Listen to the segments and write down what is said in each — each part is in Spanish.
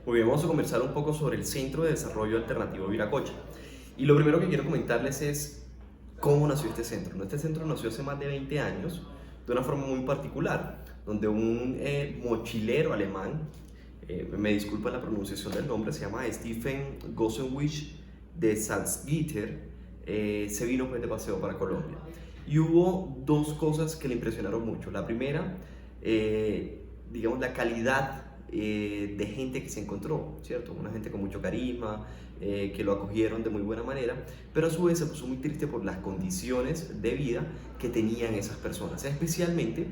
Muy bien, vamos a conversar un poco sobre el Centro de Desarrollo Alternativo Viracocha. Y lo primero que quiero comentarles es cómo nació este centro. Este centro nació hace más de 20 años de una forma muy particular, donde un mochilero alemán, me disculpa la pronunciación del nombre, se llama Stephen Gossenwich de Salzgitter, se vino pues, de paseo para Colombia. Y hubo dos cosas que le impresionaron mucho. La primera, digamos, la calidad de gente que se encontró, ¿cierto? Una gente con mucho carisma, que lo acogieron de muy buena manera, pero a su vez se puso muy triste por las condiciones de vida que tenían esas personas, especialmente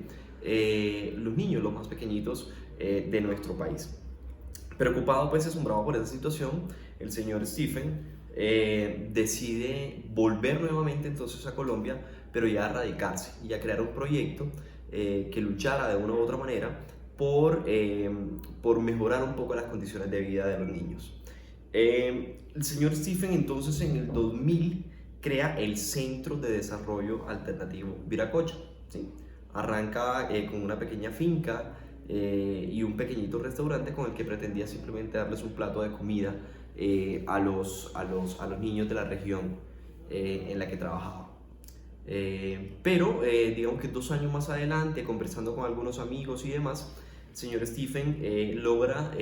los niños, los más pequeñitos de nuestro país. Preocupado, pues asombrado por esa situación, el señor Stephen decide volver nuevamente entonces a Colombia, pero ya a radicarse y a crear un proyecto que luchara de una u otra manera por mejorar un poco las condiciones de vida de los niños. El señor Stephen entonces en el 2000 crea el Centro de Desarrollo Alternativo Viracocha, ¿sí? Arranca con una pequeña finca y un pequeñito restaurante con el que pretendía simplemente darles un plato de comida a los niños de la región en la que trabajaba. Pero digamos que 2 años más adelante, conversando con algunos amigos y demás, el señor Stephen logra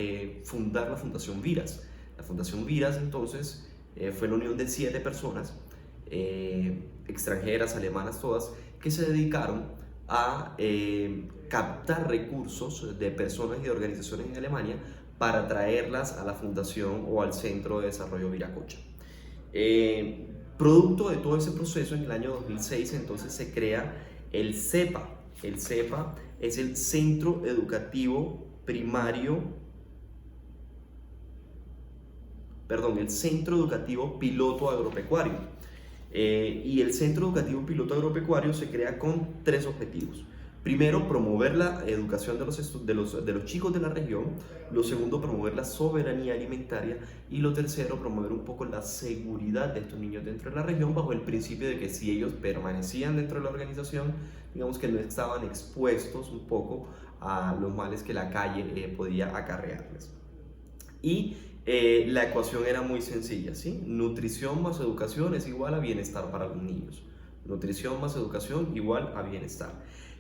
fundar la Fundación Viras. La Fundación Viras entonces fue la unión de 7 personas, extranjeras, alemanas todas, que se dedicaron a captar recursos de personas y de organizaciones en Alemania para traerlas a la fundación o al Centro de Desarrollo Viracocha. Producto de todo ese proceso, en el año 2006 entonces se crea el CEPA. El CEPA es el Centro Educativo Primario, perdón, el Centro Educativo Piloto Agropecuario. Y el Centro Educativo Piloto Agropecuario se crea con 3 objetivos. Primero, promover la educación de los chicos de la región. Lo segundo, promover la soberanía alimentaria. Y lo tercero, promover un poco la seguridad de estos niños dentro de la región, bajo el principio de que si ellos permanecían dentro de la organización, digamos que no estaban expuestos un poco a los males que la calle podía acarrearles. Y la ecuación era muy sencilla, ¿sí? Nutrición más educación es igual a bienestar para los niños. Nutrición más educación igual a bienestar.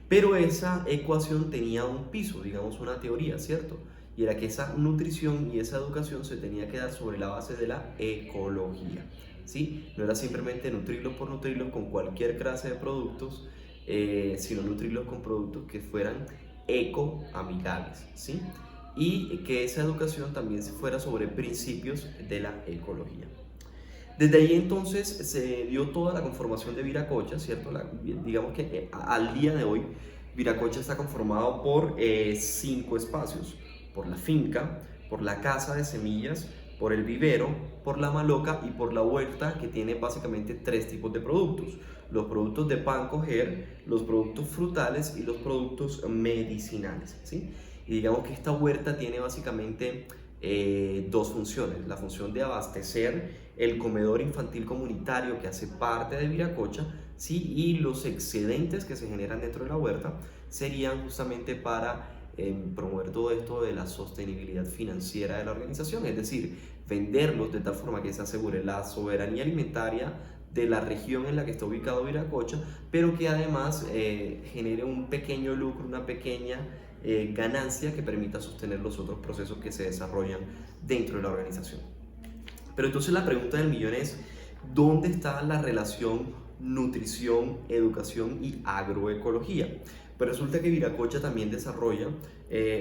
Pero esa ecuación tenía un piso, digamos una teoría, ¿cierto? Y era que esa nutrición y esa educación se tenía que dar sobre la base de la ecología, ¿sí? No era simplemente nutrirlos por nutrirlos con cualquier clase de productos, sino nutrirlos con productos que fueran ecoamigables, ¿sí? Y que esa educación también fuera sobre principios de la ecología. Desde ahí entonces se dio toda la conformación de Viracocha, ¿cierto? Digamos que al día de hoy Viracocha está conformado por 5 espacios: por la finca, por la casa de semillas, por el vivero, por la maloca y por la huerta, que tiene básicamente 3 tipos de productos: los productos de pan coger, los productos frutales y los productos medicinales, ¿sí? Y digamos que esta huerta tiene básicamente 2 funciones: la función de abastecer el comedor infantil comunitario que hace parte de Viracocha, ¿sí? Y los excedentes que se generan dentro de la huerta serían justamente para promover todo esto de la sostenibilidad financiera de la organización, es decir, venderlos de tal forma que se asegure la soberanía alimentaria de la región en la que está ubicado Viracocha, pero que además genere un pequeño lucro, una pequeña ganancia que permita sostener los otros procesos que se desarrollan dentro de la organización. Pero entonces la pregunta del millón es: ¿dónde está la relación nutrición, educación y agroecología? Pues resulta que Viracocha también desarrolla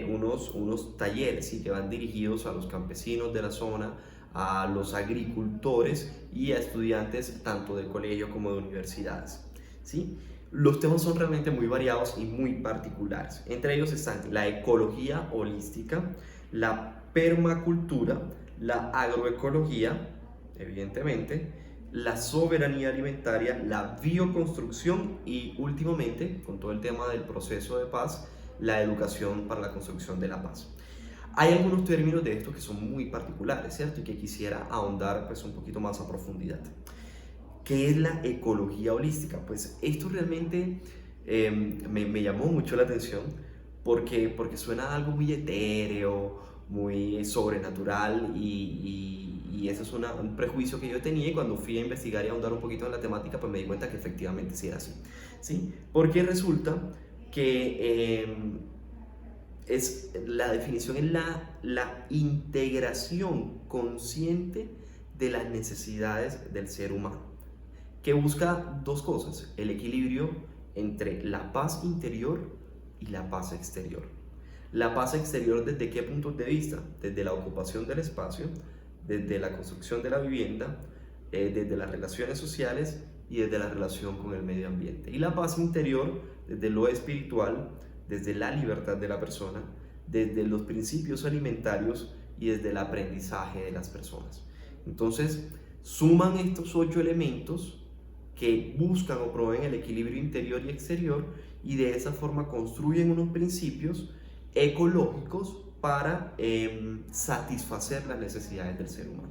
unos talleres, ¿sí? Que van dirigidos a los campesinos de la zona, a los agricultores y a estudiantes tanto de colegio como de universidades, ¿sí? Los temas son realmente muy variados y muy particulares. Entre ellos están la ecología holística, la permacultura, la agroecología, evidentemente, la soberanía alimentaria, la bioconstrucción y últimamente, con todo el tema del proceso de paz, la educación para la construcción de la paz. Hay algunos términos de estos que son muy particulares, ¿cierto? Y que quisiera ahondar pues un poquito más a profundidad. ¿Qué es la ecología holística? Pues esto realmente me llamó mucho la atención porque suena algo muy etéreo, muy sobrenatural y ese es un prejuicio que yo tenía, y cuando fui a investigar y a ahondar un poquito en la temática, pues me di cuenta que efectivamente sí era así, ¿sí? Porque resulta que es, la definición es la integración consciente de las necesidades del ser humano, que busca dos cosas: el equilibrio entre la paz interior y la paz exterior. La paz exterior, ¿desde qué puntos de vista? Desde la ocupación del espacio, desde la construcción de la vivienda, desde las relaciones sociales y desde la relación con el medio ambiente. Y la paz interior, desde lo espiritual, desde la libertad de la persona, desde los principios alimentarios y desde el aprendizaje de las personas. Entonces, suman estos 8 elementos que buscan o proveen el equilibrio interior y exterior, y de esa forma construyen unos principios ecológicos para satisfacer las necesidades del ser humano.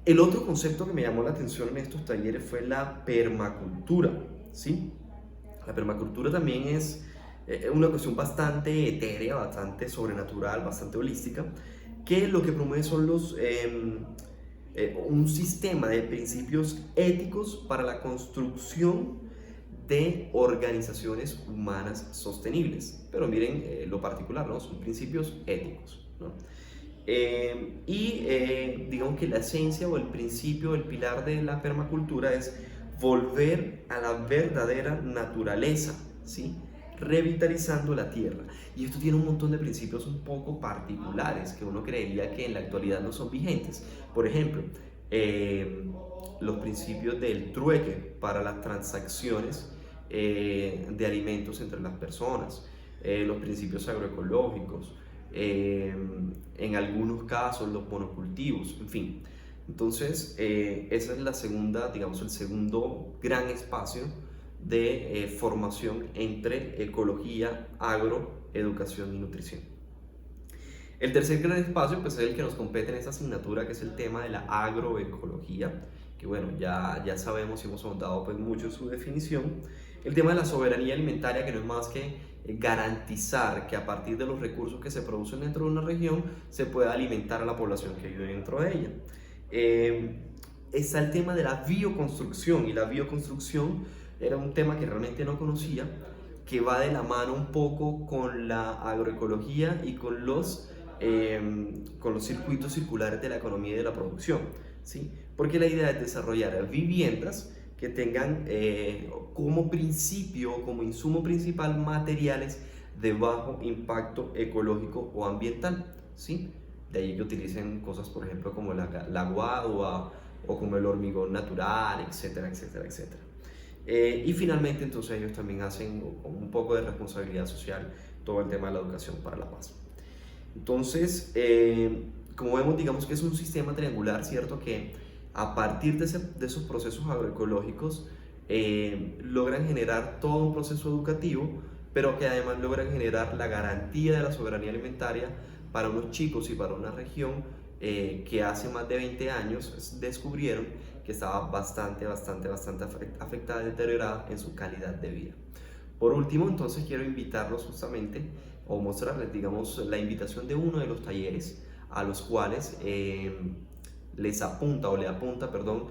El otro concepto que me llamó la atención en estos talleres fue la permacultura, ¿sí? La permacultura también es una cuestión bastante etérea, bastante sobrenatural, bastante holística, que lo que promueve son un sistema de principios éticos para la construcción de organizaciones humanas sostenibles. Pero miren lo particular, ¿no? Son principios éticos, ¿no? Digamos que la esencia o el principio, el pilar de la permacultura es volver a la verdadera naturaleza, ¿sí? Revitalizando la tierra. Y esto tiene un montón de principios un poco particulares que uno creería que en la actualidad no son vigentes. Por ejemplo, los principios del trueque para las transacciones de alimentos entre las personas, los principios agroecológicos, en algunos casos los monocultivos, en fin. Entonces, esa es la segunda, digamos, el segundo gran espacio de formación entre ecología, agro, educación y nutrición. El tercer gran espacio, pues, es el que nos compete en esta asignatura, que es el tema de la agroecología, que bueno, ya sabemos y hemos ahondado pues mucho en su definición. El tema de la soberanía alimentaria, que no es más que garantizar que a partir de los recursos que se producen dentro de una región se pueda alimentar a la población que vive dentro de ella. Está el tema de la bioconstrucción, y la bioconstrucción era un tema que realmente no conocía, que va de la mano un poco con la agroecología y con los circuitos circulares de la economía y de la producción, ¿sí? Porque la idea es desarrollar viviendas que tengan como principio, como insumo principal, materiales de bajo impacto ecológico o ambiental, ¿sí? De ahí que utilicen cosas, por ejemplo, como la guadua o como el hormigón natural, etcétera, etcétera, etcétera. Y finalmente, entonces, ellos también hacen un poco de responsabilidad social, todo el tema de la educación para la paz. Entonces, como vemos, digamos que es un sistema triangular, ¿cierto? Que a partir de esos procesos agroecológicos logran generar todo un proceso educativo, pero que además logran generar la garantía de la soberanía alimentaria para unos chicos y para una región que hace más de 20 años descubrieron que estaba bastante afectada y deteriorada en su calidad de vida. Por último, entonces, quiero invitarlos justamente, o mostrarles, digamos, la invitación de uno de los talleres a los cuales le apunta, perdón,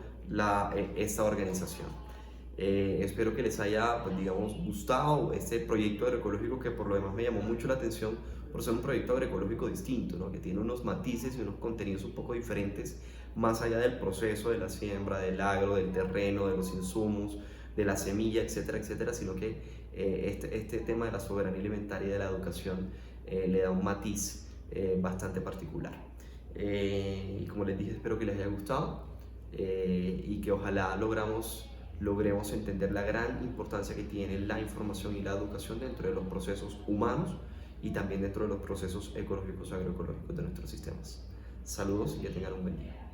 esta organización. Espero que les haya, pues, digamos, gustado este proyecto agroecológico, que por lo demás me llamó mucho la atención por ser un proyecto agroecológico distinto, ¿no? Que tiene unos matices y unos contenidos un poco diferentes, más allá del proceso de la siembra, del agro, del terreno, de los insumos, de la semilla, etcétera, etcétera, sino que este tema de la soberanía alimentaria y de la educación le da un matiz bastante particular. Y como les dije, espero que les haya gustado y que ojalá logremos entender la gran importancia que tiene la información y la educación dentro de los procesos humanos y también dentro de los procesos ecológicos, agroecológicos de nuestros sistemas. Saludos y que tengan un buen día.